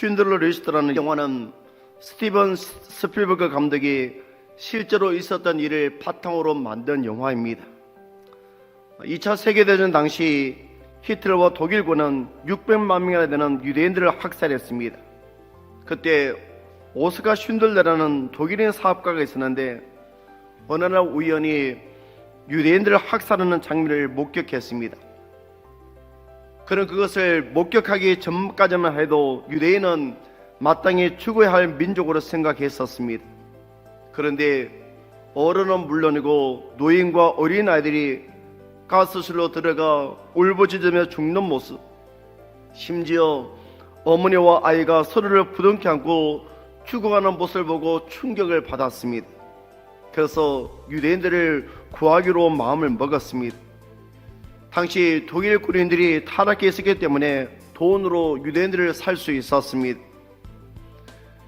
쉰들러 리스트라는 영화는 스티븐 스필버그 감독이 실제로 있었던 일을 바탕으로 만든 영화입니다. 2차 세계대전 당시 히틀러와 독일군은 600만 명이나 되는 유대인들을 학살했습니다. 그때 오스카 쉰들레라는 독일인 사업가가 있었는데 어느 날 우연히 유대인들을 학살하는 장면을 목격했습니다. 그는 그것을 목격하기 전까지만 해도 유대인은 마땅히 죽어야 할 민족으로 생각했었습니다. 그런데 어른은 물론이고 노인과 어린아이들이 가스실로 들어가 울부짖으며 죽는 모습, 심지어 어머니와 아이가 서로를 부둥켜 안고 죽어가는 모습을 보고 충격을 받았습니다. 그래서 유대인들을 구하기로 마음을 먹었습니다. 당시 독일 군인들이 타락해 있었기 때문에 돈으로 유대인들을 살 수 있었습니다.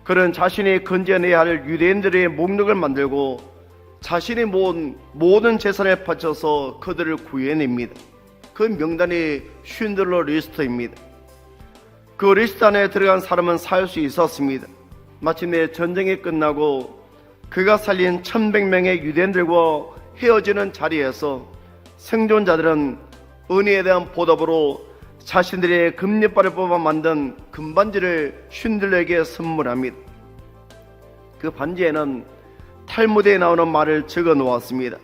그는 자신이 건져내야 할 유대인들의 목록을 만들고 자신이 모은 모든 재산을 바쳐서 그들을 구해냅니다. 그 명단이 쉰들러 리스트입니다. 그 리스트 안에 들어간 사람은 살 수 있었습니다. 마침내 전쟁이 끝나고 그가 살린 1100명의 유대인들과 헤어지는 자리에서 생존자들은 은혜에 대한 보답으로 자신들의 금리발을 뽑아 만든 금반지를 쉰들러에게 선물합니다. 그 반지에는 탈무드에 나오는 말을 적어 놓았습니다.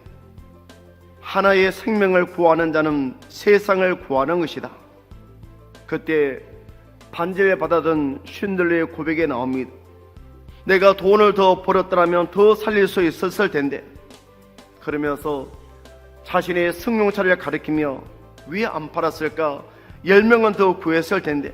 하나의 생명을 구하는 자는 세상을 구하는 것이다. 그때 반지를 받아든 쉰들러의 고백에 나옵니다. 내가 돈을 더 벌었더라면 더 살릴 수 있었을 텐데. 그러면서 자신의 승용차를 가리키며 왜 안 팔았을까? 10명은 더 구했을 텐데.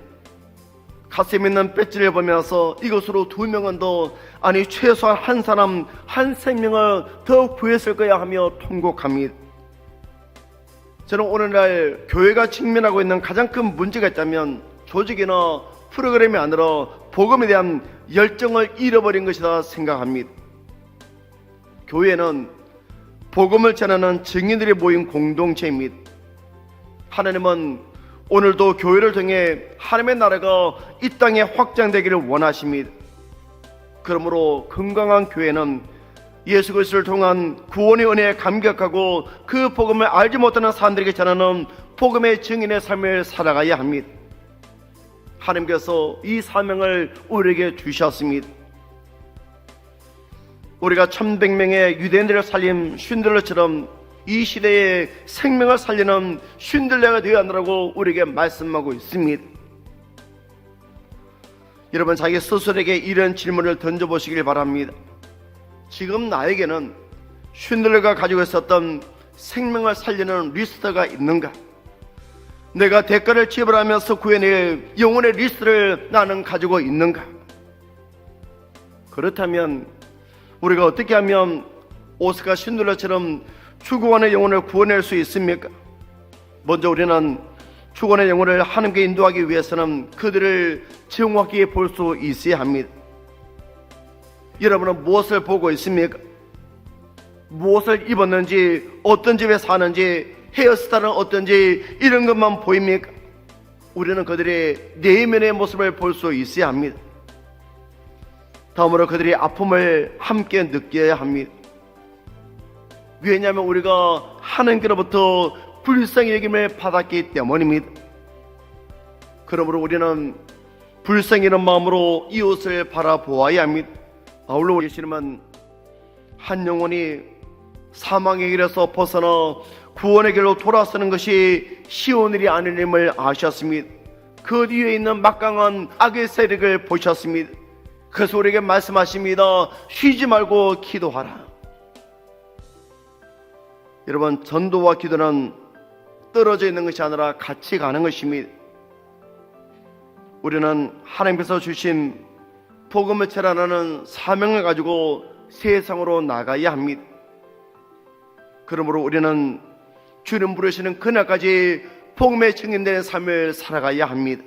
가슴 있는 배지를 보면서 이것으로 2명은 더, 아니 최소한 한 사람 한 생명을 더 구했을 거야 하며 통곡합니다. 저는 오늘날 교회가 직면하고 있는 가장 큰 문제가 있다면 조직이나 프로그램이 아니라 복음에 대한 열정을 잃어버린 것이다 생각합니다. 교회는 복음을 전하는 증인들이 모인 공동체입니다. 하나님은 오늘도 교회를 통해 하나님의 나라가 이 땅에 확장되기를 원하십니다. 그러므로 건강한 교회는 예수 그리스도를 통한 구원의 은혜에 감격하고 그 복음을 알지 못하는 사람들에게 전하는 복음의 증인의 삶을 살아가야 합니다. 하나님께서 이 사명을 우리에게 주셨습니다. 우리가 1100명의 유대인들을 살린 쉰들러처럼 이 시대에 생명을 살리는 쉰들레가 되어야 한다고 우리에게 말씀하고 있습니다. 여러분, 자기 스스로에게 이런 질문을 던져보시길 바랍니다. 지금 나에게는 쉰들레가 가지고 있었던 생명을 살리는 리스트가 있는가? 내가 대가를 지불하면서 구해낼 영혼의 리스트를 나는 가지고 있는가? 그렇다면 우리가 어떻게 하면 오스카 쉰들러처럼 추구원의 영혼을 구원할 수 있습니까? 먼저 우리는 추구원의 영혼을 하나님께 인도하기 위해서는 그들을 정확히 볼 수 있어야 합니다. 여러분은 무엇을 보고 있습니까? 무엇을 입었는지, 어떤 집에 사는지, 헤어스타일은 어떤지 이런 것만 보입니까? 우리는 그들의 내면의 모습을 볼 수 있어야 합니다. 다음으로 그들의 아픔을 함께 느껴야 합니다. 왜냐하면 우리가 하나님께로부터 불쌍히 여김을 받았기 때문입니다. 그러므로 우리는 불쌍히 여기는 마음으로 이웃을 바라보아야 합니다. 아울러 예수님은 한 영혼이 사망의 길에서 벗어나 구원의 길로 돌아서는 것이 쉬운 일이 아님을 아셨습니다. 그 뒤에 있는 막강한 악의 세력을 보셨습니다. 그래서 우리에게 말씀하십니다. 쉬지 말고 기도하라. 여러분, 전도와 기도는 떨어져 있는 것이 아니라 같이 가는 것입니다. 우리는 하나님께서 주신 복음을 전하는 사명을 가지고 세상으로 나가야 합니다. 그러므로 우리는 주님 부르시는 그날까지 복음의 증인되는 삶을 살아가야 합니다.